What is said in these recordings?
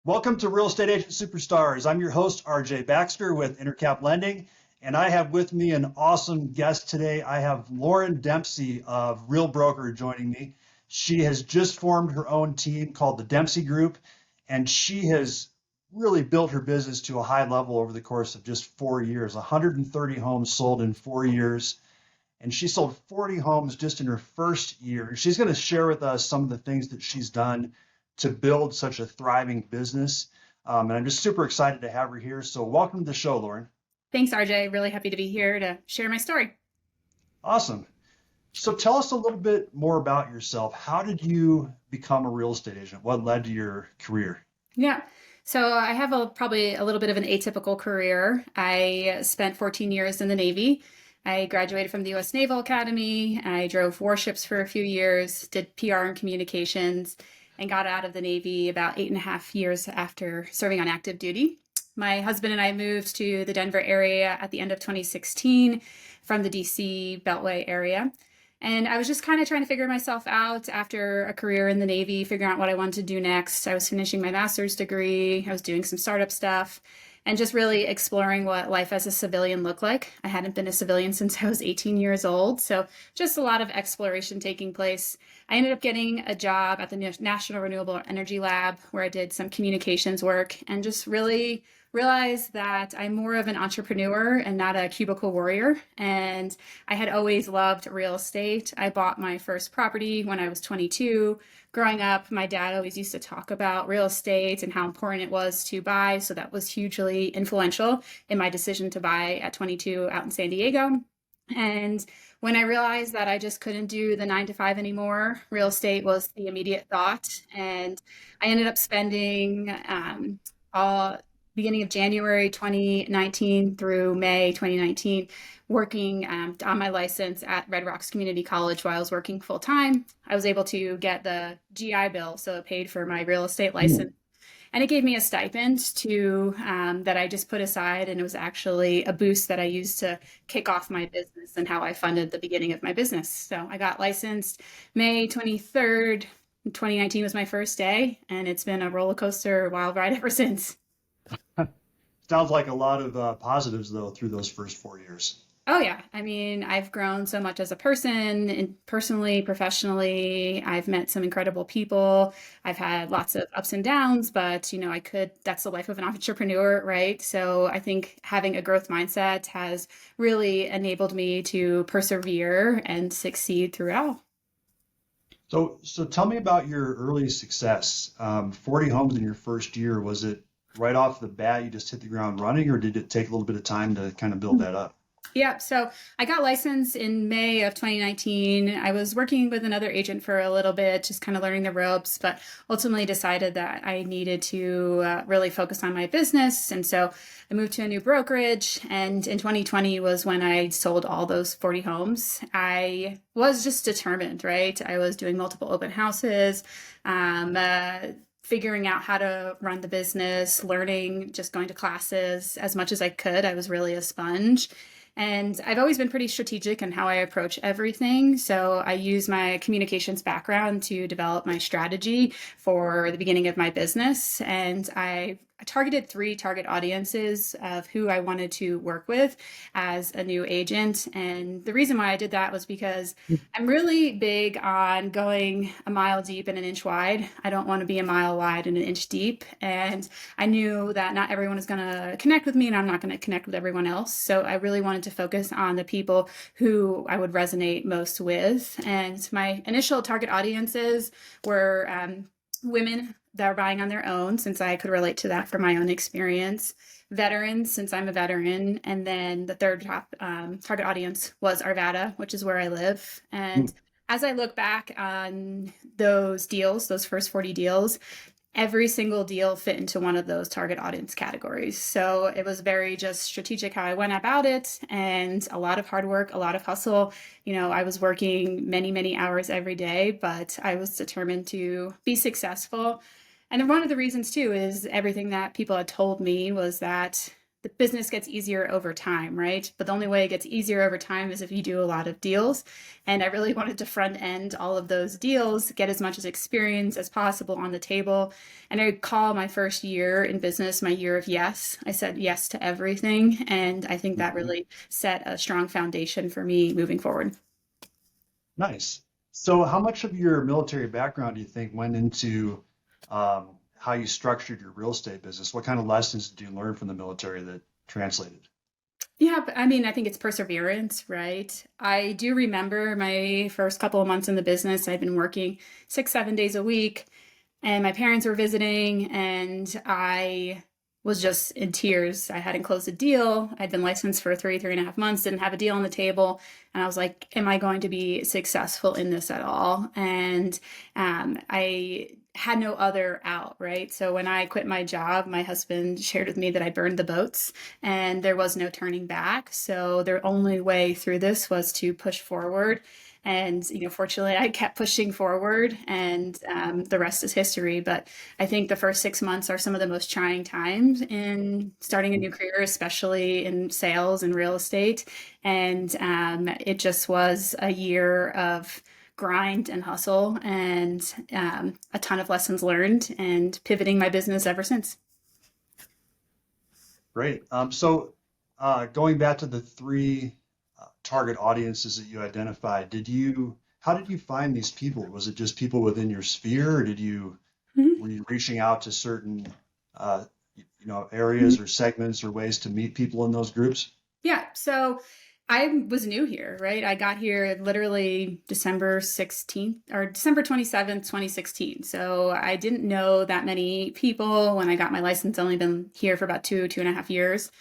Welcome to Real Estate Agent Superstars. I'm your host, RJ Baxter with Intercap Lending, and I have with me an awesome guest today. I have Lauryn Dempsey of Real Broker joining me. She has just formed her own team called the Dempsey Group, and she has really built her business to a high level over the course of just 4 years. 130 homes sold in 4 years, and she sold 40 homes just in her first year. She's going to share with us some of the things that she's done to build such a thriving business. And I'm just super excited to have her here. So welcome to the show, Lauryn. Thanks, RJ. Really happy to be here to share my story. Awesome. So tell us a little bit more about yourself. How did you become a real estate agent? What led to your career? Yeah. So I have probably a little bit of an atypical career. I spent 14 years in the Navy. I graduated from the U.S. Naval Academy. I drove warships for a few years, did PR and communications, and got out of the Navy about 8.5 years after serving on active duty. My husband and I moved to the Denver area at the end of 2016 from the DC Beltway area. And I was just kind of trying to figure myself out after a career in the Navy, figuring out what I wanted to do next. I was finishing my master's degree. I was doing some startup stuff and just really exploring what life as a civilian looked like. I hadn't been a civilian since I was 18 years old. So just a lot of exploration taking place. I ended up getting a job at the National Renewable Energy Lab where I did some communications work and just really realized that I'm more of an entrepreneur and not a cubicle warrior. And I had always loved real estate. I bought my first property when I was 22. Growing up, my dad always used to talk about real estate and how important it was to buy. So that was hugely influential in my decision to buy at 22 out in San Diego. And when I realized that I just couldn't do the 9 to 5 anymore, real estate was the immediate thought. And I ended up spending all beginning of January 2019 through May 2019 working on my license at Red Rocks Community College while I was working full time. I was able to get the GI Bill, so it paid for my real estate license. And it gave me a stipend to that I just put aside, and it was actually a boost that I used to kick off my business and how I funded the beginning of my business. So I got licensed May 23rd, 2019 was my first day, and it's been a roller coaster wild ride ever since. Sounds like a lot of positives, though, through those first 4 years. Oh yeah. I mean, I've grown so much as a person and personally, professionally. I've met some incredible people. I've had lots of ups and downs, but that's the life of an entrepreneur, right? So I think having a growth mindset has really enabled me to persevere and succeed throughout. So tell me about your early success. 40 homes in your first year. Was it right off the bat, you just hit the ground running, or did it take a little bit of time to kind of build that up? Yeah, so I got licensed in May of 2019. I was working with another agent for a little bit, just kind of learning the ropes, but ultimately decided that I needed to really focus on my business. And so I moved to a new brokerage. And in 2020 was when I sold all those 40 homes. I was just determined, right? I was doing multiple open houses. Figuring out how to run the business, learning, just going to classes as much as I could. I was really a sponge. And I've always been pretty strategic in how I approach everything. So I use my communications background to develop my strategy for the beginning of my business. And I targeted 3 target audiences of who I wanted to work with as a new agent. And the reason why I did that was because I'm really big on going a mile deep and an inch wide. I don't want to be a mile wide and an inch deep. And I knew that not everyone is going to connect with me, and I'm not going to connect with everyone else. So I really wanted to focus on the people who I would resonate most with. And my initial target audiences were women that are buying on their own, since I could relate to that from my own experience. Veterans, since I'm a veteran. And then the third top target audience was Arvada, which is where I live. And as I look back on those deals, those first 40 deals, every single deal fit into one of those target audience categories. So it was very just strategic how I went about it, and a lot of hard work, a lot of hustle. I was working many, many hours every day, but I was determined to be successful. And then one of the reasons too is everything that people had told me was that the business gets easier over time, right? But the only way it gets easier over time is if you do a lot of deals. And I really wanted to front end all of those deals, get as much as experience as possible on the table. And I call my first year in business my year of yes. I said yes to everything. And I think that Mhm. really set a strong foundation for me moving forward. Nice. So, how much of your military background do you think went into how you structured your real estate business? What kind of lessons did you learn from the military that translated? Yeah, but I mean, I think it's perseverance, right? I do remember my first couple of months in the business. I'd been working 6, 7 days a week, and my parents were visiting, and I was just in tears. I hadn't closed a deal. I'd been licensed for 3.5 months, didn't have a deal on the table. And I was like, am I going to be successful in this at all? And I had no other out, right? So when I quit my job, my husband shared with me that I burned the boats and there was no turning back. So the only way through this was to push forward. And, fortunately, I kept pushing forward and the rest is history. But I think the first 6 months are some of the most trying times in starting a new career, especially in sales and real estate. And it just was a year of grind and hustle and a ton of lessons learned and pivoting my business ever since. Great. So, going back to the three target audiences that you identified, how did you find these people? Was it just people within your sphere, or Mhm. were you reaching out to certain, uh, Mhm. areas or segments or ways to meet people in those groups? Yeah. So I was new here, right? I got here literally December 16th or December 27th, 2016. So I didn't know that many people when I got my license, only been here for about 2.5 years.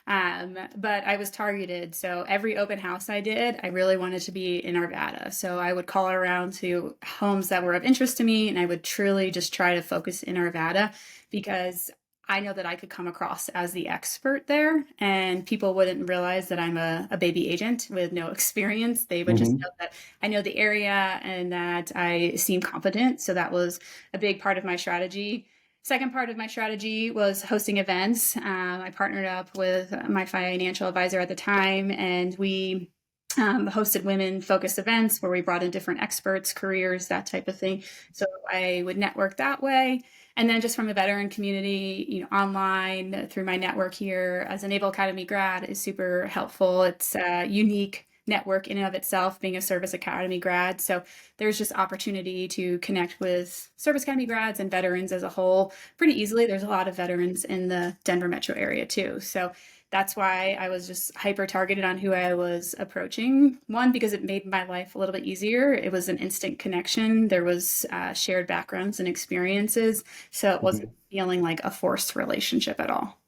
But I was targeted. So every open house I did, I really wanted to be in Arvada. So I would call around to homes that were of interest to me, and I would truly just try to focus in Arvada because I know that I could come across as the expert there, and people wouldn't realize that I'm a baby agent with no experience. They would just know Hmm. that I know the area and that I seem competent. So that was a big part of my strategy. Second part of my strategy was hosting events. I partnered up with my financial advisor at the time, and we hosted women focused events where we brought in different experts, careers, that type of thing. So I would network that way. And then just from a veteran community, online through my network here as a Naval Academy grad is super helpful. It's a unique network in and of itself, being a Service Academy grad. So there's just opportunity to connect with Service Academy grads and veterans as a whole pretty easily. There's a lot of veterans in the Denver metro area too. So that's why I was just hyper targeted on who I was approaching. One, because it made my life a little bit easier. It was an instant connection. There was shared backgrounds and experiences. So it wasn't Hmm. feeling like a forced relationship at all.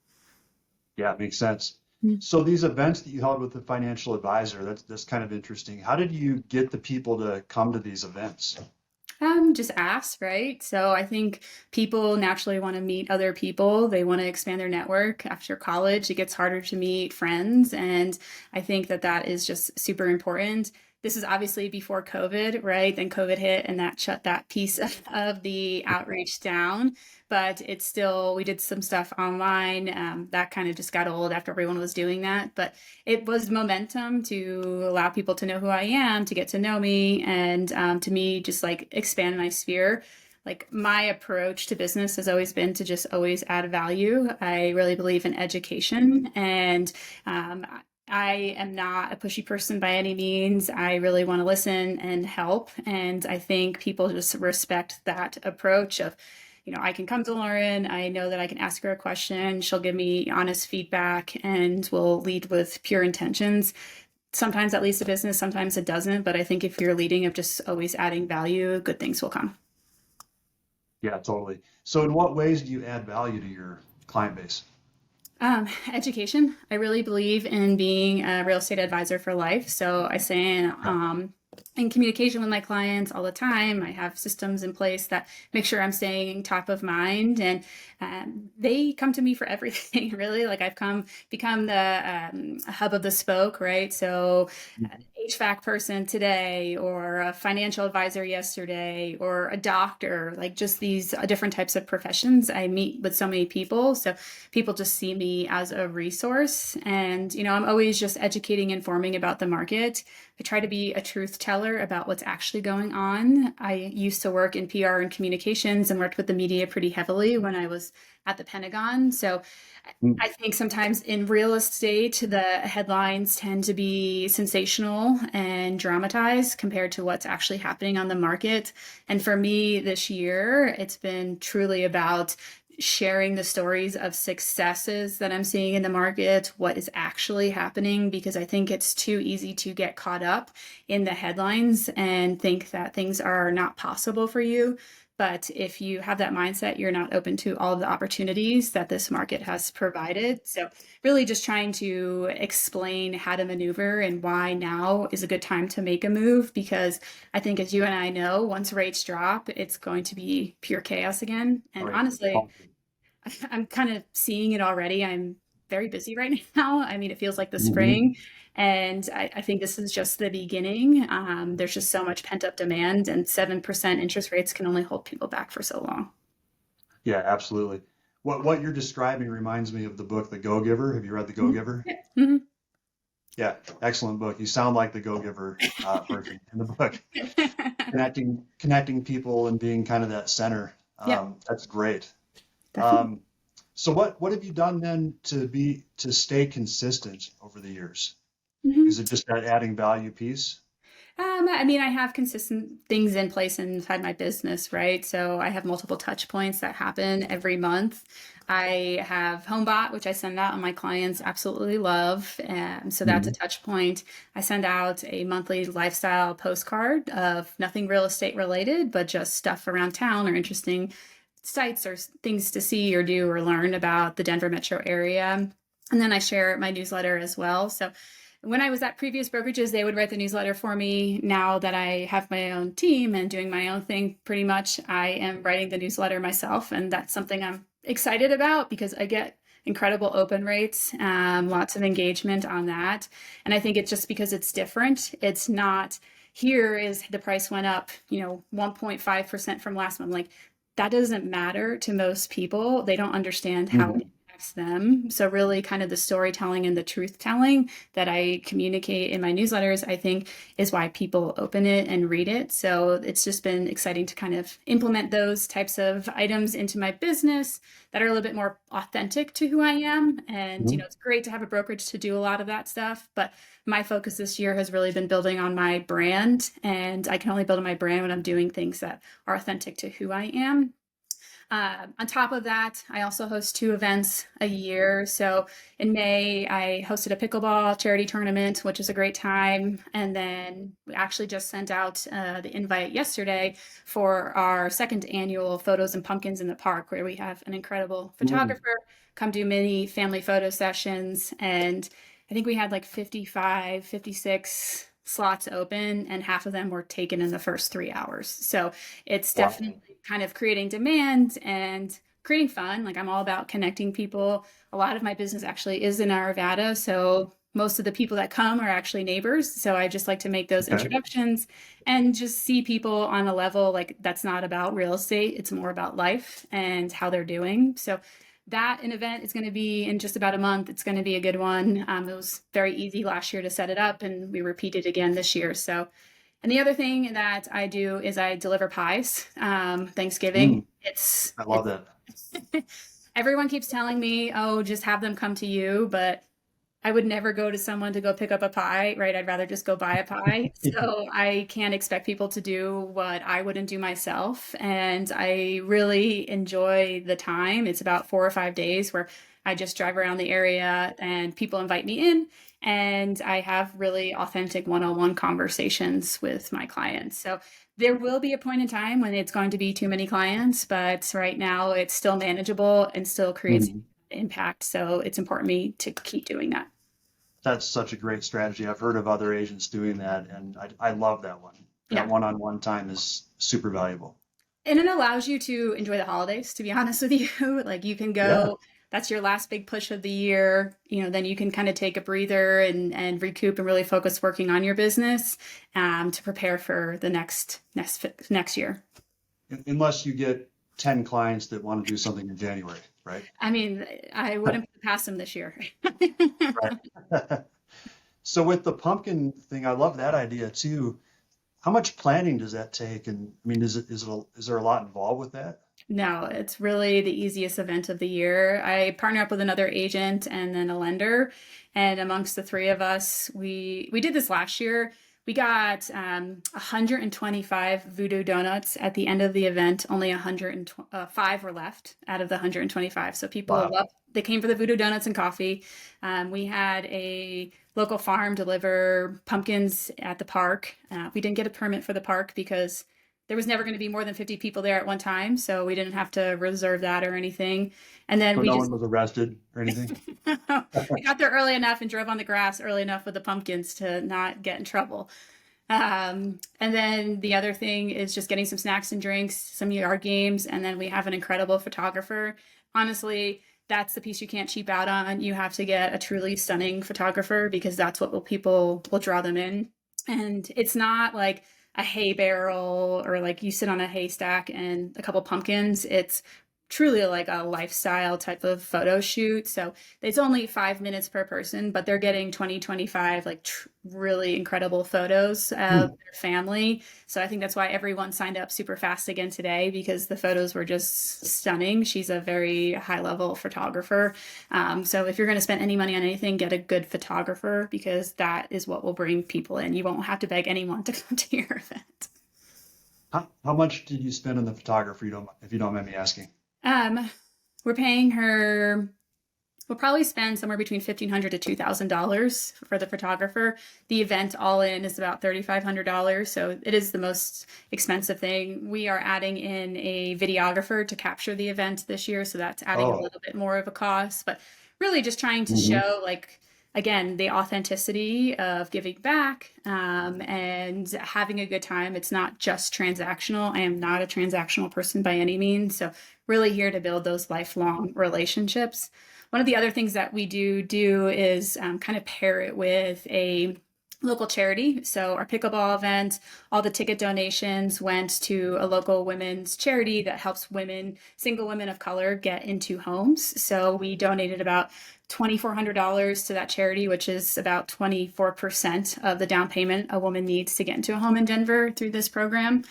Yeah, it makes sense. So these events that you held with the financial advisor, that's kind of interesting. How did you get the people to come to these events? Just ask, right? So I think people naturally want to meet other people. They want to expand their network. After college, it gets harder to meet friends, and I think that that is just super important. This is obviously before COVID, right? Then COVID hit and that shut that piece of the outreach down. But it's still, we did some stuff online. That kind of just got old after everyone was doing that. But it was momentum to allow people to know who I am, to get to know me, and to me, just like expand my sphere. Like my approach to business has always been to just always add value. I really believe in education, and um, I am not a pushy person by any means. I really want to listen and help, and I think people just respect that approach of I can come to Lauren. I know that I can ask her a question. She'll give me honest feedback and will lead with pure intentions. Sometimes that leads to business, sometimes it doesn't. But I think if you're leading of just always adding value, good things will come. Yeah, totally. So in what ways do you add value to your client base? Education. I really believe in being a real estate advisor for life. So I say in communication with my clients all the time. I have systems in place that make sure I'm staying top of mind, and they come to me for everything. Really, like I've become the hub of the spoke, right? So, HVAC person today, or a financial advisor yesterday, or a doctor, like just these different types of professions. I meet with so many people, so people just see me as a resource, and I'm always just educating, informing about the market. I try to be a truth teller about what's actually going on. I used to work in PR and communications and worked with the media pretty heavily when I was at the Pentagon. So Mm. I think sometimes in real estate, the headlines tend to be sensational and dramatized compared to what's actually happening on the market. And for me this year, it's been truly about sharing the stories of successes that I'm seeing in the market, what is actually happening, because I think it's too easy to get caught up in the headlines and think that things are not possible for you. But if you have that mindset, you're not open to all of the opportunities that this market has provided. So, really just trying to explain how to maneuver and why now is a good time to make a move. Because I think, as you and I know, once rates drop, it's going to be pure chaos again. And Right. honestly, I'm kind of seeing it already. I'm very busy right now. I mean, it feels like the Mhm. spring, and I think this is just the beginning. There's just so much pent up demand, and 7% interest rates can only hold people back for so long. Yeah, absolutely. What you're describing reminds me of the book The Go-Giver. Have you read The Mhm. Go-Giver? Yeah. Mhm. Yeah, excellent book. You sound like the Go-Giver person in the book, connecting people and being kind of that center. Yeah, That's great. definitely. Um, so what have you done then to stay consistent over the years? Mhm. Is it just that adding value piece? I mean, I have consistent things in place inside my business, right? So I have multiple touch points that happen every month. I have HomeBot, which I send out and my clients absolutely love. So that's a Mhm. touch point. I send out a monthly lifestyle postcard of nothing real estate related, but just stuff around town or interesting sites or things to see or do or learn about the Denver metro area. And then I share my newsletter as well. So when I was at previous brokerages, they would write the newsletter for me. Now that I have my own team and doing my own thing, pretty much, I am writing the newsletter myself. And that's something I'm excited about because I get incredible open rates, lots of engagement on that. And I think it's just because it's different. It's not, here is the price went up, 1.5% from last month. Like, that doesn't matter to most people. They don't understand how it Mhm. impacts them. So, really, kind of the storytelling and the truth telling that I communicate in my newsletters, I think, is why people open it and read it. So, it's just been exciting to kind of implement those types of items into my business that are a little bit more authentic to who I am. And, Mhm. it's great to have a brokerage to do a lot of that stuff. But my focus this year has really been building on my brand. And I can only build on my brand when I'm doing things that are authentic to who I am. On top of that, I also host 2 events a year. So in May, I hosted a pickleball charity tournament, which is a great time. And then we actually just sent out the invite yesterday for our second annual Photos and Pumpkins in the Park, where we have an incredible Mhm. photographer come do mini family photo sessions. And I think we had like 55, 56 slots open, and half of them were taken in the first 3 hours. So it's Wow. definitely kind of creating demand and creating fun. Like, I'm all about connecting people. A lot of my business actually is in Arvada, so most of the people that come are actually neighbors. So I just like to make those Okay. introductions and just see people on a level like that's not about real estate. It's more about life and how they're doing. So that an event is going to be in just about a month. It's going to be a good one. It was very easy last year to set it up, and we repeated again this year. So, and the other thing that I do is I deliver pies. Thanksgiving. Mm. It's I love it's that. everyone keeps telling me, oh, just have them come to you, but I would never go to someone to go pick up a pie, right? I'd rather just go buy a pie. So I can't expect people to do what I wouldn't do myself. And I really enjoy the time. It's about 4 or 5 days where I just drive around the area and people invite me in. And I have really authentic one on one conversations with my clients. So there will be a point in time when it's going to be too many clients, but right now it's still manageable and still creates Mhm. impact. So it's important to me to keep doing that. That's such a great strategy. I've heard of other agents doing that, and I love that one. That Yeah. one-on-one time is super valuable. And it allows you to enjoy the holidays, to be honest with you. Like you can Yeah. go, that's your last big push of the year. Then you can kind of take a breather and recoup and really focus working on your business to prepare for the next year. Unless you get 10 clients that want to do something in January, right? I mean, I wouldn't pass them this year. Right. So with the pumpkin thing, I love that idea too. How much planning does that take? And I mean, is there a lot involved with that? No, it's really the easiest event of the year. I partner up with another agent and then a lender, and amongst the three of us, we did this last year. We got 125 voodoo donuts at the end of the event. Only 105 were left out of the 125. So people Wow. love. They came for the voodoo donuts and coffee. We had a local farm deliver pumpkins at the park. We didn't get a permit for the park because there was never going to be more than 50 people there at one time, so we didn't have to reserve that or anything. And then So we no just one was arrested or anything? we got there early enough and drove on the grass early enough with the pumpkins to not get in trouble. And then the other thing is just getting some snacks and drinks, some yard games, and then we have an incredible photographer. Honestly, that's the piece you can't cheap out on. You have to get a truly stunning photographer because that's what people will draw them in. And it's not like a hay barrel or like you sit on a haystack and a couple pumpkins. It's truly like a lifestyle type of photo shoot. So it's only 5 minutes per person, but they're getting 20, 25 like really incredible photos of Hmm. their family. So I think that's why everyone signed up super fast again today because the photos were just stunning. She's a very high level photographer. So if you're going to spend any money on anything, get a good photographer because that is what will bring people in. You won't have to beg anyone to come to your event. How much did you spend on the photographer, if you don't mind me asking? Um, we're paying her. We'll probably spend somewhere between $1,500 to $2,000 for the photographer. The event all in is about $3,500, so it is the most expensive thing. We are adding in a videographer to capture the event this year, so that's adding a Oh, little bit more of a cost. But really, just trying to hmm. show like again the authenticity of giving back and having a good time. It's not just transactional. I am not a transactional person by any means, so really here to build those lifelong relationships. One of the other things that we do is kind of pair it with a local charity. So our pickleball event, all the ticket donations went to a local women's charity that helps women, single women of color, get into homes. So we donated about $2,400 to that charity, which is about 24% of the down payment a woman needs to get into a home in Denver through this program.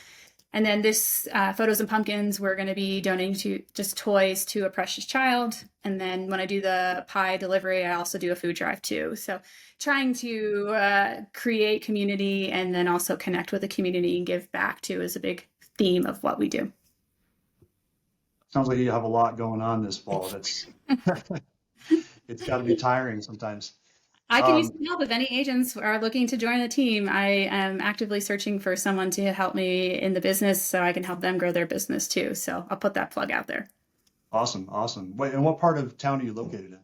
And then this photos and pumpkins, we're going to be donating to just toys to a precious child. And then when I do the pie delivery, I also do a food drive too. So trying to create community and then also connect with the community and give back to is a big theme of what we do. Sounds like you have a lot going on this fall. It's got to be tiring sometimes. I can use Um, some help if any agents are looking to join the team. I am actively searching for someone to help me in the business so I can help them grow their business too. So I'll put that plug out there. awesome, awesome. Wait, and what part of town are you located in?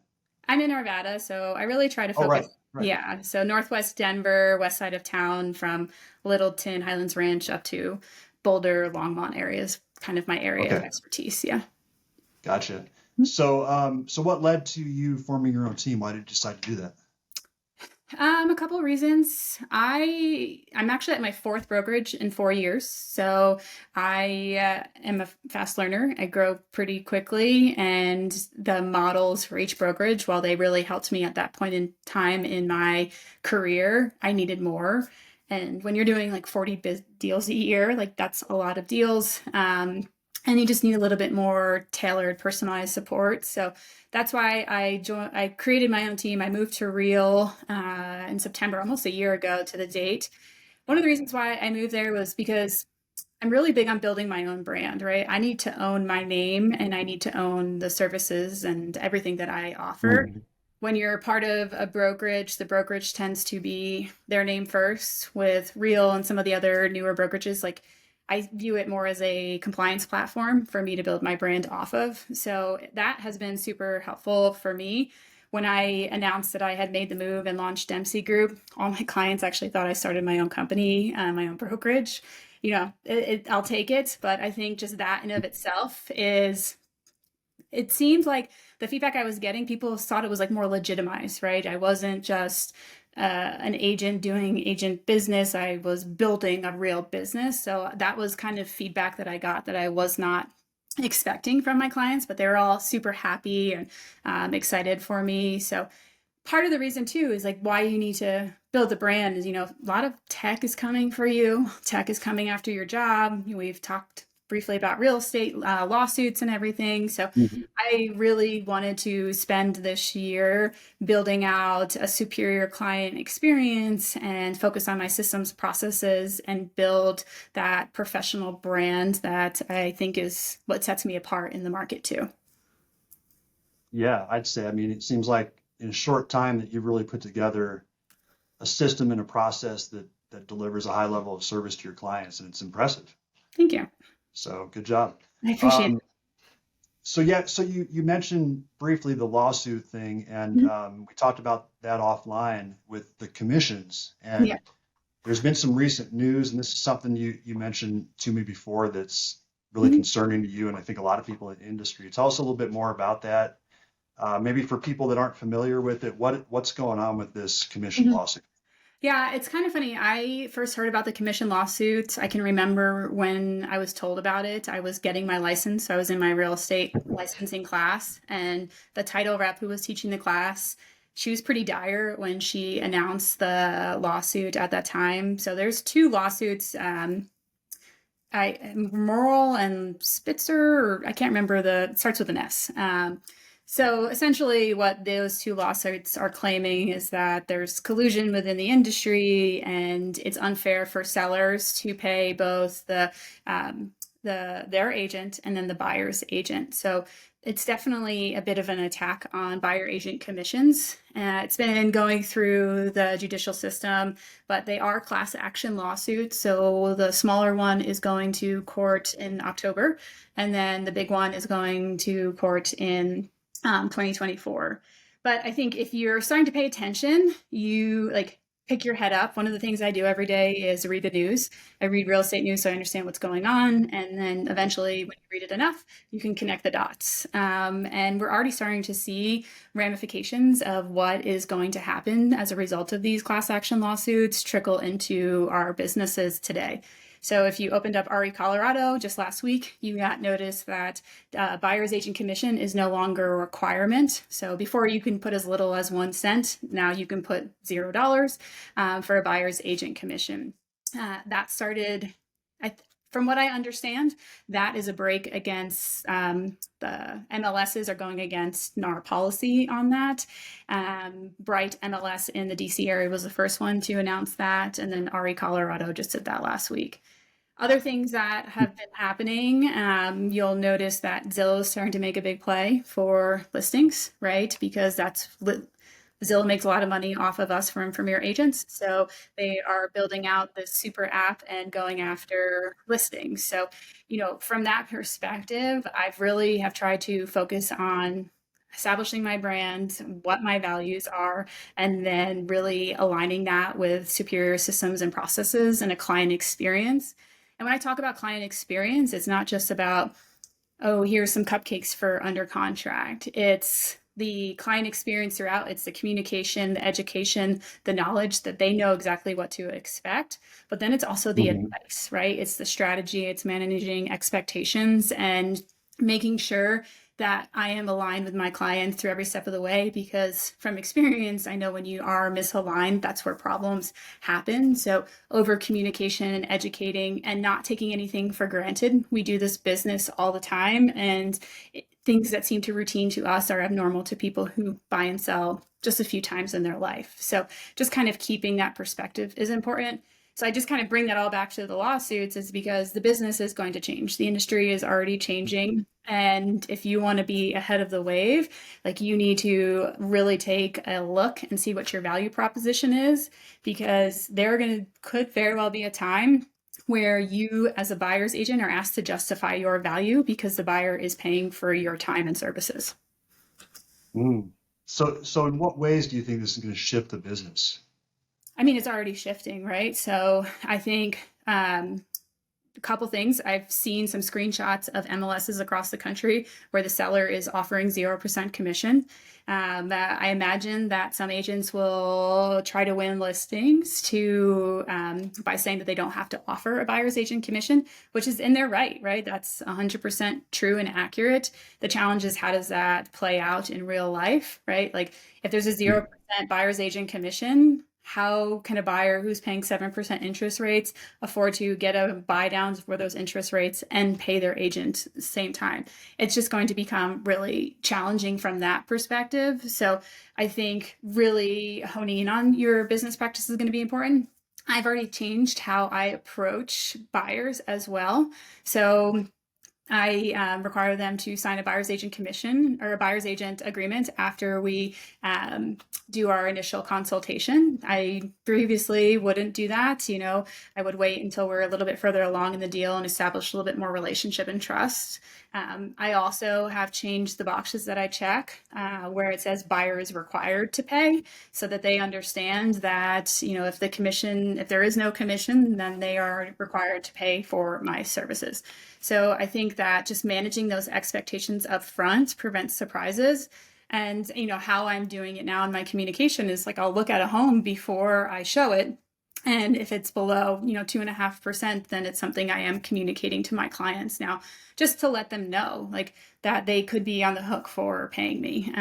I'm in Arvada, so I really try to Oh, right, focus. right. Yeah, so Northwest Denver, west side of town, from Littleton, Highlands Ranch up to Boulder, Longmont areas, kind of my area of Okay, expertise. Yeah. gotcha. So what led to you forming your own team? Why did you decide to do that? A couple of reasons. I'm actually at my fourth brokerage in 4 years, so I am a fast learner. I grow pretty quickly, and the models for each brokerage, while they really helped me at that point in time in my career, I needed more. And when you're doing like 40 deals a year, like that's a lot of deals. And you just need a little bit more tailored, personalized support. So that's why I created my own team. I moved to Real in September, almost a year ago to the date. One of the reasons why I moved there was because I'm really big on building my own brand, right? I need to own my name and I need to own the services and everything that I offer. Mhm. When you're part of a brokerage, the brokerage tends to be their name first. With Real and some of the other newer brokerages, like I view it more as a compliance platform for me to build my brand off of. So that has been super helpful for me. when I announced that I had made the move and launched Dempsey Group, all my clients actually thought I started my own company, my own brokerage. I'll take it, but I think just that in of itself is, it seemed like the feedback I was getting, people thought it was like more legitimized, right? I wasn't just an agent doing agent business. I was building a real business. So that was kind of feedback that I got that I was not expecting from my clients, but they were all super happy and excited for me. So part of the reason too is like why you need to build the brand is, a lot of tech is coming for you. Tech is coming after your job. We've talked briefly about real estate lawsuits and everything. So I really wanted to spend this year building out a superior client experience and focus on my systems, processes, and build that professional brand that I think is what sets me apart in the market too. Yeah, I'd say, I mean, it seems like in a short time that you've really put together a system and a process that delivers a high level of service to your clients, and it's impressive. Thank you. So good job. I appreciate Um, so yeah, so you mentioned briefly the lawsuit thing, and it. we talked about that offline with the commissions. Yeah. And there's been some recent news, and this is something you mentioned to me before that's really Mhm. concerning to you, and I think a lot of people in the industry. Tell us a little bit more about that. Maybe for people that aren't familiar with it, what's going on with this commission Mhm. lawsuit? Yeah, it's kind of funny. I first heard about the commission lawsuit. I can remember when I was told about it. I was getting my license. So I was in my real estate licensing class, and the title rep who was teaching the class, she was pretty dire when she announced the lawsuit at that time. So there's two lawsuits. Merle and Spitzer, or I can't remember it starts with an S. So essentially, what those two lawsuits are claiming is that there's collusion within the industry, and it's unfair for sellers to pay both their agent and then the buyer's agent. So it's definitely a bit of an attack on buyer agent commissions. It's been going through the judicial system, but they are class action lawsuits. So the smaller one is going to court in October, and then the big one is going to court in 2024. But I think if you're starting to pay attention, you like pick your head up. One of the things I do every day is read the news. I read real estate news so I understand what's going on. And then eventually, when you read it enough, you can connect the dots. And we're already starting to see ramifications of what is going to happen as a result of these class action lawsuits trickle into our businesses today. So if you opened up RE Colorado just last week, you got notice that buyer's agent commission is no longer a requirement. So before you can put as little as 1 cent, now you can put $0 for a buyer's agent commission. That started, from what I understand, that is a break against the NMLSs are going against our policy on that. Bright MLS in the DC area was the first one to announce that, and then RE Colorado just did that last week. Other things that have been happening, you'll notice that Zillow is starting to make a big play for listings, right? Because Zillow makes a lot of money off of us from Premier agents. So they are building out this super app and going after listings. So, from that perspective, I've really have tried to focus on establishing my brand, what my values are, and then really aligning that with superior systems and processes and a client experience. And when I talk about client experience, it's not just about, oh, here's some cupcakes for under contract. It's the client experience throughout. It's the communication, the education, the knowledge that they know exactly what to expect. But then it's also the Mhm. advice, right? It's the strategy, it's managing expectations and making sure that I am aligned with my clients through every step of the way, because from experience, I know when you are misaligned, that's where problems happen. So over communication and educating and not taking anything for granted. We do this business all the time, and things that seem to routine to us are abnormal to people who buy and sell just a few times in their life. So just kind of keeping that perspective is important. So I just kind of bring that all back to the lawsuits is because the business is going to change. The industry is already changing. And if you want to be ahead of the wave, like you need to really take a look and see what your value proposition is, because could very well be a time where you as a buyer's agent are asked to justify your value because the buyer is paying for your time and services. Mm. So in what ways do you think this is going to shift the business? I mean, it's already shifting, right? So I think a couple things. I've seen some screenshots of MLSs across the country where the seller is offering 0% commission. I imagine that some agents will try to win listings by saying that they don't have to offer a buyer's agent commission, which is in their right, right? That's 100% true and accurate. The challenge is, how does that play out in real life, right? Like, if there's a 0% buyer's agent commission, how can a buyer who's paying 7% interest rates afford to get a buy downs for those interest rates and pay their agent at the same time? It's just going to become really challenging from that perspective. So I think really honing in on your business practice is going to be important. I've already changed how I approach buyers as well. So I require them to sign a buyer's agent commission or a buyer's agent agreement after we do our initial consultation. I previously wouldn't do that. I would wait until we're a little bit further along in the deal and establish a little bit more relationship and trust. I also have changed the boxes that I check where it says buyer is required to pay, so that they understand that, if there is no commission, then they are required to pay for my services. So I think that just managing those expectations up front prevents surprises. And, how I'm doing it now in my communication is like, I'll look at a home before I show it. And if it's below, 2.5%, then it's something I am communicating to my clients now, just to let them know, like, that they could be on the hook for paying me.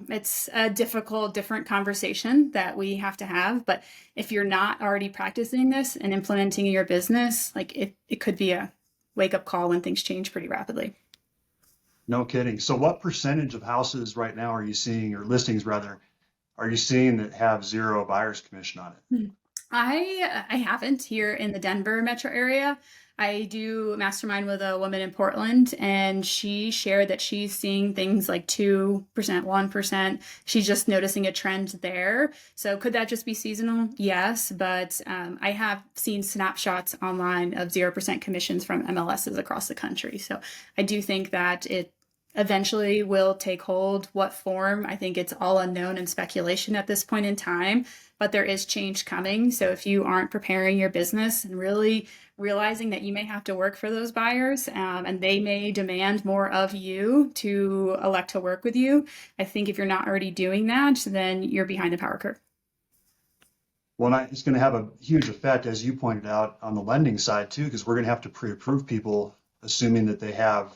It's a different conversation that we have to have. But if you're not already practicing this and implementing in your business, like, it could be a wake up call when things change pretty rapidly. No kidding. So what percentage of houses right now are you seeing, or listings rather, are you seeing that have zero buyer's commission on it? I haven't here in the Denver metro area. I do mastermind with a woman in Portland, and she shared that she's seeing things like 2%, 1%. She's just noticing a trend there. So could that just be seasonal? Yes, but I have seen snapshots online of 0% commissions from MLSs across the country. So I do think that it eventually will take hold. What form? I think it's all unknown and speculation at this point in time, but there is change coming. So if you aren't preparing your business and really realizing that you may have to work for those buyers, and they may demand more of you to elect to work with you, I think if you're not already doing that, then you're behind the power curve. Well, it's going to have a huge effect, as you pointed out, on the lending side too, because we're going to have to pre-approve people, assuming that they have,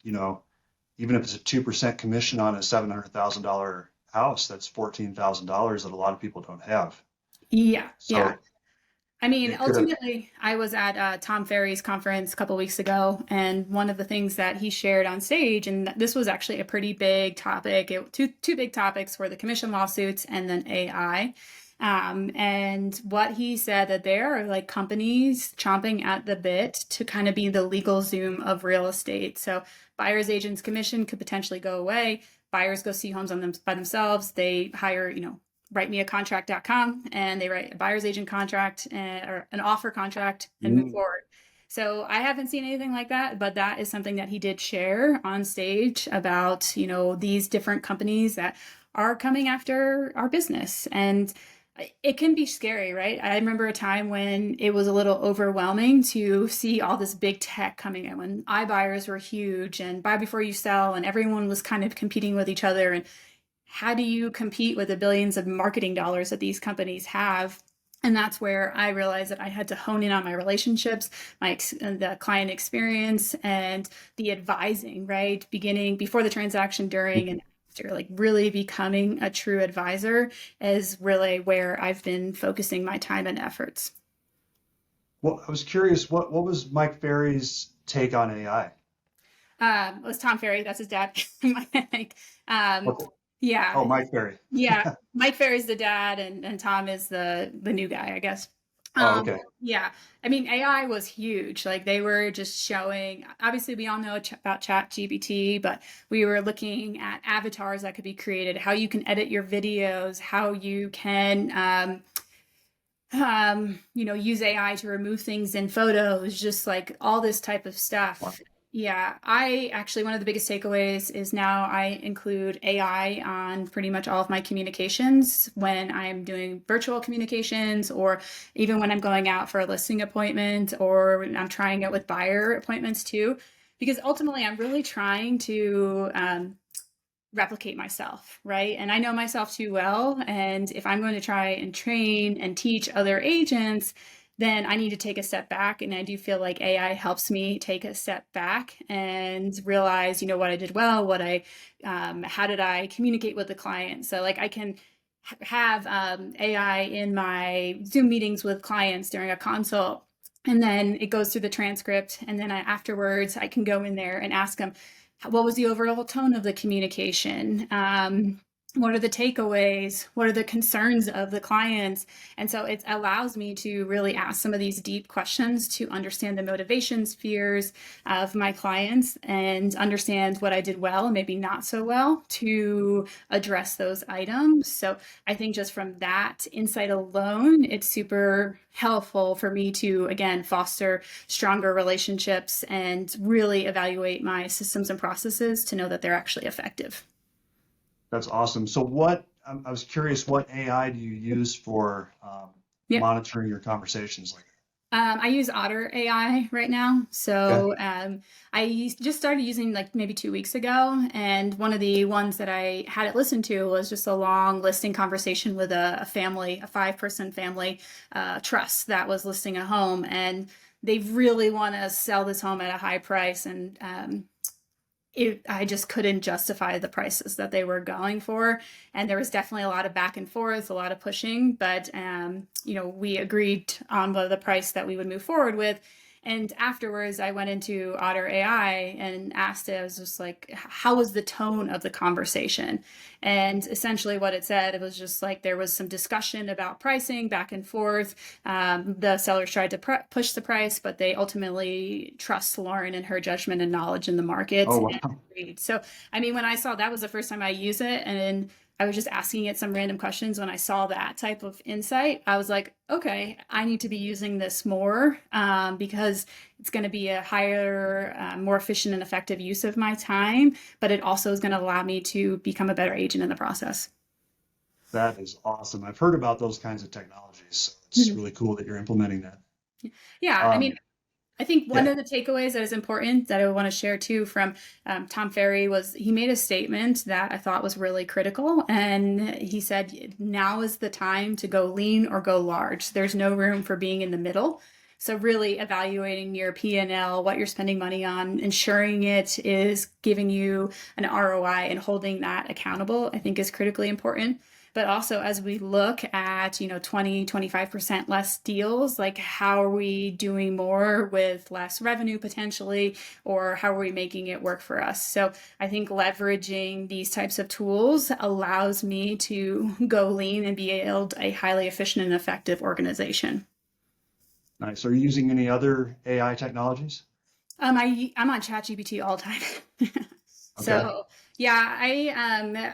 even if it's a 2% commission on a $700,000 house, that's $14,000 that a lot of people don't have. Yeah. So Yeah. I mean, it could have, ultimately, I was at Tom Ferry's conference a couple weeks ago, and one of the things that he shared on stage, and this was actually a pretty big topic, two big topics were the commission lawsuits and then AI. And what he said, that there are like companies chomping at the bit to kind of be the legal Zoom of real estate. So buyer's agents commission could potentially go away. Buyers go see homes on them by themselves. They hire, writemeacontract.com, and they write a buyer's agent contract or an offer contract and move forward. So I haven't seen anything like that, but that is something that he did share on stage about, these different companies that are coming after our business. And it can be scary, right? I remember a time when it was a little overwhelming to see all this big tech coming in, when iBuyers were huge and buy before you sell, and everyone was kind of competing with each other. And how do you compete with the billions of marketing dollars that these companies have? And that's where I realized that I had to hone in on my relationships, the client experience, and the advising, right? Beginning before the transaction, during, and after, like really becoming a true advisor is really where I've been focusing my time and efforts. Well, I was curious, what was Mike Ferry's take on AI? It was Tom Ferry, that's his dad. Like, Okay. yeah, Oh, Mike Ferry. yeah. Mike Ferry's the dad, and Tom is the new guy, I guess. Oh, okay. Yeah. I mean, AI was huge. Like, they were just showing, obviously we all know about ChatGPT, but we were looking at avatars that could be created, how you can edit your videos, how you can, use AI to remove things in photos, just like all this type of stuff. Yeah, I actually, one of the biggest takeaways is now I include AI on pretty much all of my communications when I'm doing virtual communications, or even when I'm going out for a listing appointment, or when I'm trying it with buyer appointments too. Because ultimately, I'm really trying to replicate myself, right? And I know myself too well. And if I'm going to try and train and teach other agents, then I need to take a step back. And I do feel like AI helps me take a step back and realize, what I did well, how did I communicate with the client? So like I can have AI in my Zoom meetings with clients during a consult. And then it goes through the transcript. And then afterwards, I can go in there and ask them, what was the overall tone of the communication? What are the takeaways? What are the concerns of the clients? And so it allows me to really ask some of these deep questions to understand the motivations, fears of my clients, and understand what I did well and maybe not so well to address those items. So I think just from that insight alone, it's super helpful for me to, again, foster stronger relationships and really evaluate my systems and processes to know that they're actually effective. That's awesome. So I was curious, what AI do you use for Yeah. monitoring your conversations like I use Otter AI right now. that? So just started using like maybe 2 weeks ago. And one of the ones that I had it listened to was just a long listing conversation with a family, a 5-person family trust that was listing a home. And they really want to sell this home at a high price. And I just couldn't justify the prices that they were going for. And there was definitely a lot of back and forth, a lot of pushing, but, we agreed on the price that we would move forward with. And afterwards, I went into Otter AI and asked it, I was just like, how was the tone of the conversation? And essentially what it said, it was just like there was some discussion about pricing back and forth. The sellers tried to push the price, but they ultimately trust Lauren and her judgment and knowledge in the market. Oh, And wow. agreed. So, I mean, when I saw that was the first time I used it, and I was just asking it some random questions. When I saw that type of insight, I was like, okay, I need to be using this more because it's going to be a higher, more efficient and effective use of my time, but it also is going to allow me to become a better agent in the process. That is awesome. I've heard about those kinds of technologies, so it's Mhm. really cool that you're implementing that. Yeah, I mean, Um, I think one yeah. of the takeaways that is important that I want to share too from Tom Ferry was he made a statement that I thought was really critical. And he said, now is the time to go lean or go large. There's no room for being in the middle. So really evaluating your P&L, what you're spending money on, ensuring it is giving you an ROI and holding that accountable, I think is critically important. But also as we look at, 20, 25% less deals, like how are we doing more with less revenue potentially, or how are we making it work for us? So I think leveraging these types of tools allows me to go lean and build a highly efficient and effective organization. Nice. Are you using any other AI technologies? I'm on ChatGPT all the time. Okay. So yeah,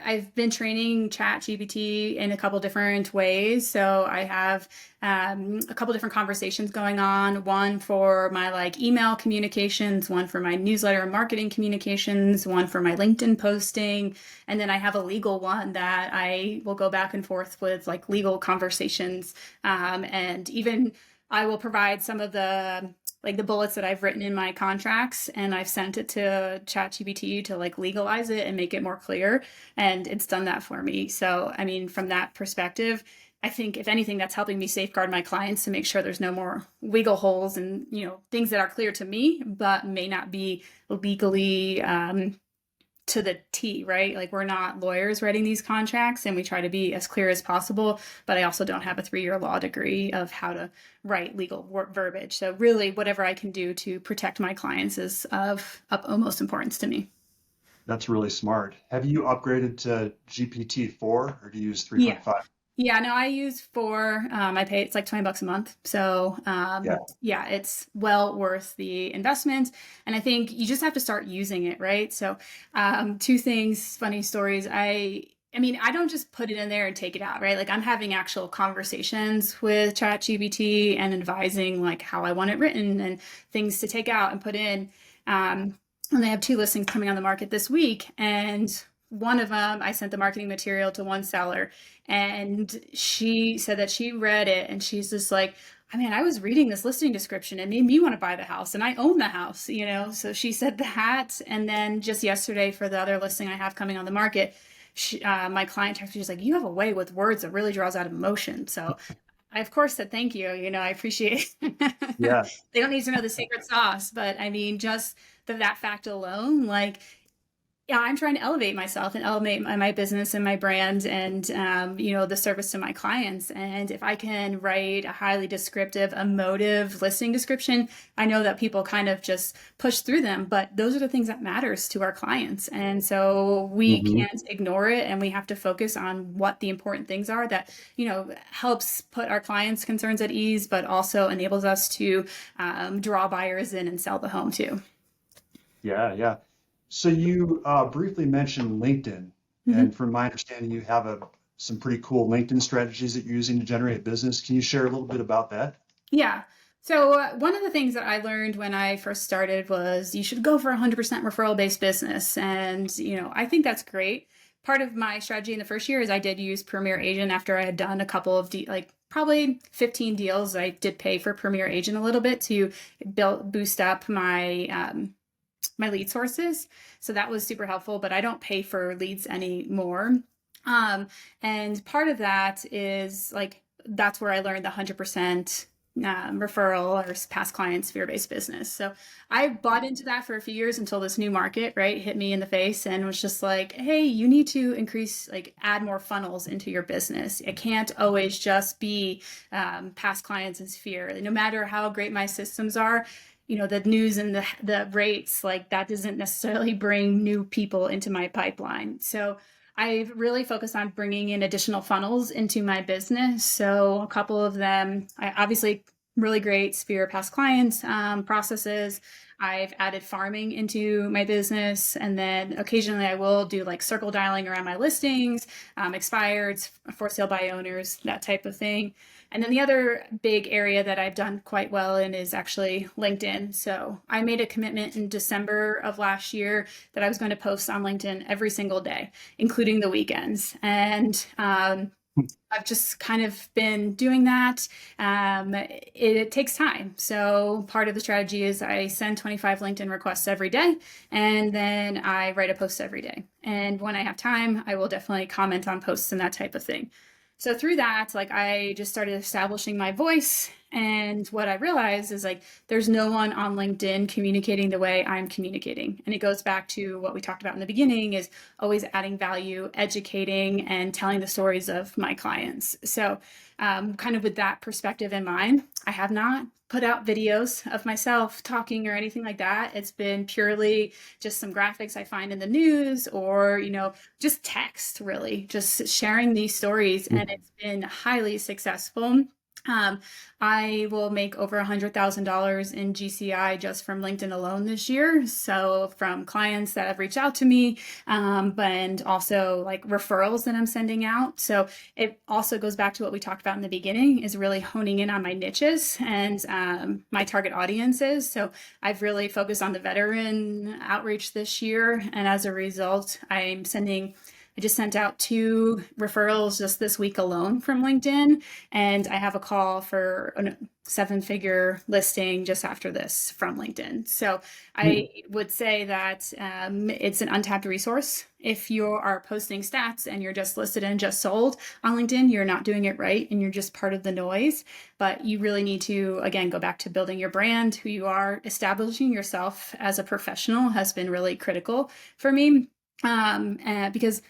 I've been training ChatGPT in a couple different ways. So I have a couple different conversations going on. One for my like email communications, one for my newsletter and marketing communications, one for my LinkedIn posting, and then I have a legal one that I will go back and forth with like legal conversations, and even I will provide some of the like the bullets that I've written in my contracts, and I've sent it to ChatGPT to like legalize it and make it more clear, and it's done that for me. So I mean, from that perspective, I think if anything, that's helping me safeguard my clients to make sure there's no more wiggle holes and things that are clear to me but may not be legally to the T, right? Like we're not lawyers writing these contracts, and we try to be as clear as possible, but I also don't have a 3-year law degree of how to write legal verbiage. So really whatever I can do to protect my clients is of utmost importance to me. That's really smart. Have you upgraded to GPT-4 or do you use Yeah. 3.5? Yeah, no, I use 4. I pay it's like $20 a month. So Yeah. yeah, it's well worth the investment. And I think you just have to start using it, right? So two things, funny stories. I mean, I don't just put it in there and take it out, right? Like I'm having actual conversations with ChatGPT and advising like how I want it written and things to take out and put in. and they have two listings coming on the market this week. And one of them, I sent the marketing material to one seller, and she said that she read it and she's just like, I mean, I was reading this listing description and made me want to buy the house, and I own the house, you know? So she said that. And then just yesterday for the other listing I have coming on the market, my client texted me, she's like, you have a way with words that really draws out emotion. So I, of course, said thank you. You know, I appreciate Yeah. they don't need to know the secret sauce, but I mean, just that fact alone, like, yeah, I'm trying to elevate myself and elevate my business and my brand and, you know, the service to my clients. And if I can write a highly descriptive, emotive listing description, I know that people kind of just push through them, but those are the things that matters to our clients. And so we Hmm. can't ignore it, and we have to focus on what the important things are that, you know, helps put our clients' concerns at ease, but also enables us to draw buyers in and sell the home too. Yeah, yeah. So you briefly mentioned LinkedIn, Mhm. and from my understanding, you have some pretty cool LinkedIn strategies that you're using to generate business. Can you share a little bit about that? Yeah. So one of the things that I learned when I first started was you should go for 100% referral-based business. And, you know, I think that's great. Part of my strategy in the first year is I did use Premier Agent after I had done a couple of like probably 15 deals. I did pay for Premier Agent a little bit to boost up my lead sources. So that was super helpful, but I don't pay for leads anymore. And part of that is like, that's where I learned the 100% referral or past clients fear-based business. So I bought into that for a few years until this new market, right, hit me in the face and was just like, hey, you need to increase, like add more funnels into your business. It can't always just be past clients and sphere. No matter how great my systems are, you know, the news and the rates, like that doesn't necessarily bring new people into my pipeline. So I've really focused on bringing in additional funnels into my business. So a couple of them, I obviously really great Sphere past clients processes. I've added farming into my business, and then occasionally I will do like circle dialing around my listings, expireds, for sale by owners, that type of thing. And then the other big area that I've done quite well in is actually LinkedIn. So I made a commitment in December of last year that I was going to post on LinkedIn every single day, including the weekends. And I've just kind of been doing that. It takes time. So part of the strategy is I send 25 LinkedIn requests every day, and then I write a post every day. And when I have time, I will definitely comment on posts and that type of thing. So through that, like I just started establishing my voice. And what I realized is like there's no one on LinkedIn communicating the way I'm communicating. And it goes back to what we talked about in the beginning is always adding value, educating, and telling the stories of my clients. So kind of with that perspective in mind, I have not put out videos of myself talking or anything like that. It's been purely just some graphics I find in the news or, you know, just text, really, just sharing these stories. And it's been highly successful. Um, I will make over $100,000 in GCI just from LinkedIn alone this year. So from clients that have reached out to me, and also like referrals that I'm sending out. So it also goes back to what we talked about in the beginning is really honing in on my niches and my target audiences. So I've really focused on the veteran outreach this year. And as a result, I just sent out 2 referrals just this week alone from LinkedIn, and I have a call for a 7-figure listing just after this from LinkedIn. So I would say that it's an untapped resource. If you are posting stats and you're just listed and just sold on LinkedIn, you're not doing it right and you're just part of the noise. But you really need to, again, go back to building your brand, who you are, establishing yourself as a professional has been really critical for me because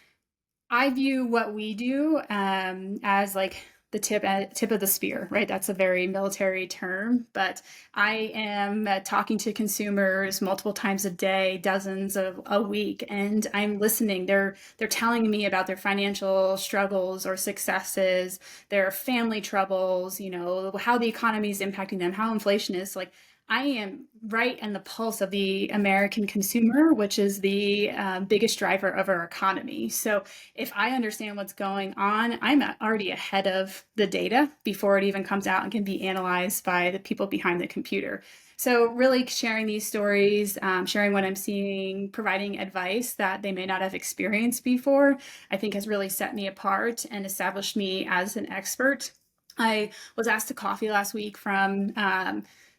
I view what we do as like the tip of the spear, right? That's a very military term, but I am talking to consumers multiple times a day, dozens of a week, and I'm listening. They're telling me about their financial struggles or successes, their family troubles, you know, how the economy is impacting them, how inflation is like. I am right in the pulse of the American consumer, which is the biggest driver of our economy. So if I understand what's going on, I'm already ahead of the data before it even comes out and can be analyzed by the people behind the computer. So really sharing these stories, sharing what I'm seeing, providing advice that they may not have experienced before, I think has really set me apart and established me as an expert. I was asked to coffee last week from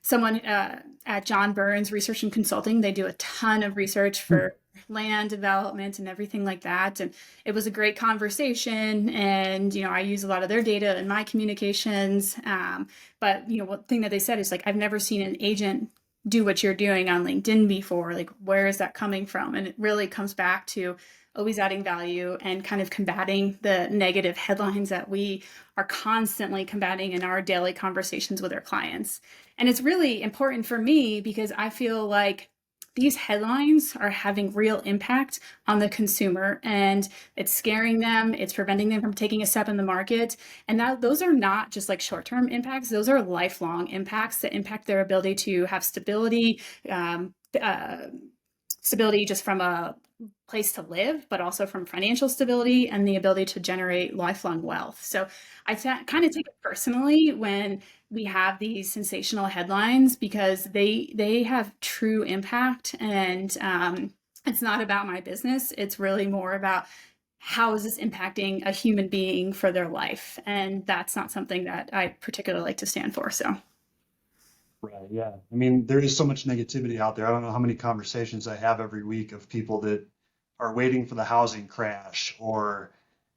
someone at John Burns Research and Consulting. They do a ton of research for land development and everything like that. And it was a great conversation. And, I use a lot of their data in my communications. But, one thing that they said is like, I've never seen an agent do what you're doing on LinkedIn before. Like, where is that coming from? And it really comes back to always adding value and kind of combating the negative headlines that we are constantly combating in our daily conversations with our clients. And it's really important for me because I feel like these headlines are having real impact on the consumer, and it's scaring them. It's preventing them from taking a step in the market. And those are not just like short-term impacts. Those are lifelong impacts that impact their ability to have stability, stability just from a place to live, but also from financial stability and the ability to generate lifelong wealth. So I kind of take it personally when we have these sensational headlines because they have true impact, and it's not about my business. It's really more about how is this impacting a human being for their life, and that's not something that I particularly like to stand for. So. Right. Yeah. I mean, there is so much negativity out there. I don't know how many conversations I have every week of people that are waiting for the housing crash, or,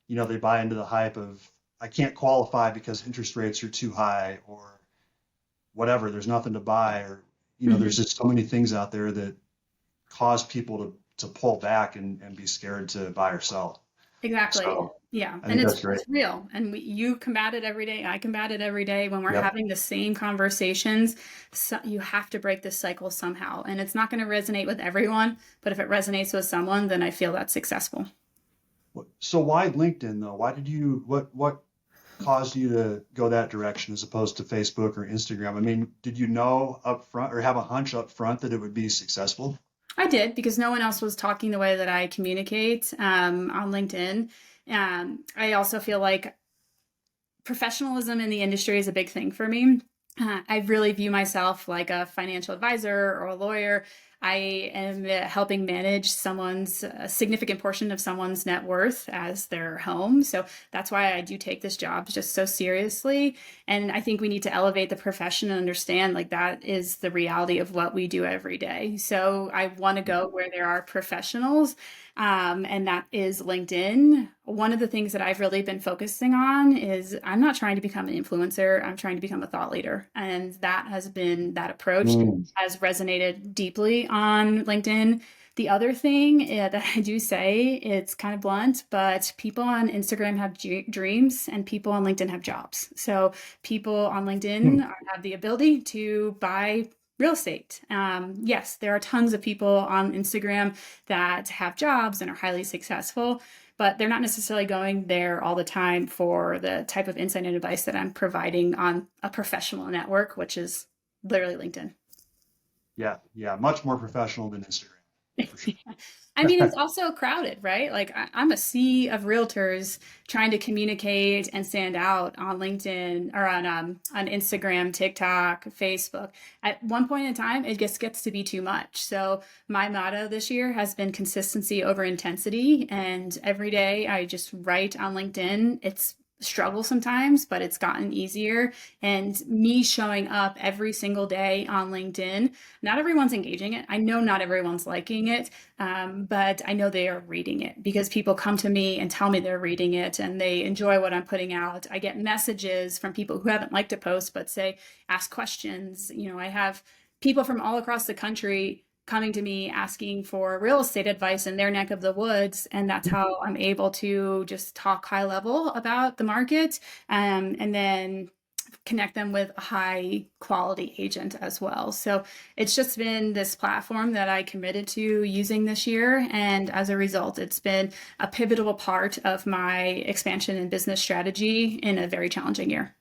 they buy into the hype of, I can't qualify because interest rates are too high, or whatever, there's nothing to buy, or, there's just so many things out there that cause people to pull back and be scared to buy or sell. Exactly. So Yeah. I And think it's, that's great. it's real. And you combat it every day. I combat it every day. When we're Yep. having the same conversations, so you have to break this cycle somehow. And it's not going to resonate with everyone, but if it resonates with someone, then I feel that's successful. So why LinkedIn though? What caused you to go that direction as opposed to Facebook or Instagram? I mean, did you know up front or have a hunch up front that it would be successful? I did because no one else was talking the way that I communicate on LinkedIn. I also feel like professionalism in the industry is a big thing for me. I really view myself like a financial advisor or a lawyer. I am helping manage a significant portion of someone's net worth as their home. So that's why I do take this job just so seriously. And I think we need to elevate the profession and understand like that is the reality of what we do every day. So I want to go where there are professionals, and that is LinkedIn. One of the things that I've really been focusing on is I'm not trying to become an influencer. I'm trying to become a thought leader. And that approach has resonated deeply on LinkedIn. The other thing that I do say, it's kind of blunt, but people on Instagram have dreams and people on LinkedIn have jobs. So people on LinkedIn have the ability to buy real estate. Yes, there are tons of people on Instagram that have jobs and are highly successful, but they're not necessarily going there all the time for the type of insight and advice that I'm providing on a professional network, which is literally LinkedIn. Yeah, yeah, much more professional than Instagram, for sure. I mean, it's also crowded, right? Like I'm a sea of realtors trying to communicate and stand out on LinkedIn or on Instagram, TikTok, Facebook. At one point in time, it just gets to be too much. So my motto this year has been consistency over intensity. And every day I just write on LinkedIn. It's struggle sometimes, but it's gotten easier. And me showing up every single day on LinkedIn, not everyone's engaging it. I know not everyone's liking it, but I know they are reading it because people come to me and tell me they're reading it and they enjoy what I'm putting out. I get messages from people who haven't liked a post, but say, ask questions. I have people from all across the country coming to me asking for real estate advice in their neck of the woods. And that's how I'm able to just talk high level about the market, and then connect them with a high quality agent as well. So it's just been this platform that I committed to using this year. And as a result, it's been a pivotal part of my expansion and business strategy in a very challenging year.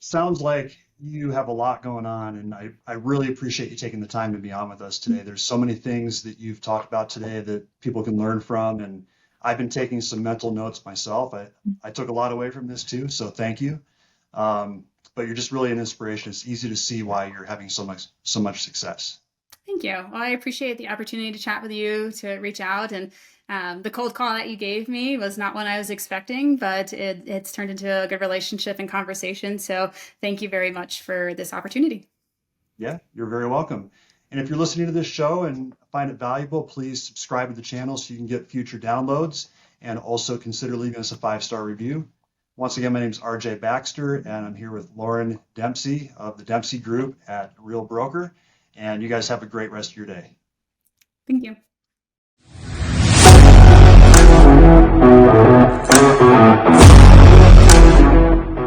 Sounds like you have a lot going on, and I really appreciate you taking the time to be on with us today. There's so many things that you've talked about today that people can learn from, and I've been taking some mental notes myself. I took a lot away from this too, so thank you. But you're just really an inspiration. It's easy to see why you're having so much success. Thank you. Well, I appreciate the opportunity to chat with you, to reach out. And the cold call that you gave me was not one I was expecting, but it's turned into a good relationship and conversation. So thank you very much for this opportunity. Yeah, you're very welcome. And if you're listening to this show and find it valuable, please subscribe to the channel so you can get future downloads, and also consider leaving us a 5-star review. Once again, my name is RJ Baxter, and I'm here with Lauryn Dempsey of the Dempsey Group at Real Broker. And you guys have a great rest of your day. Thank you.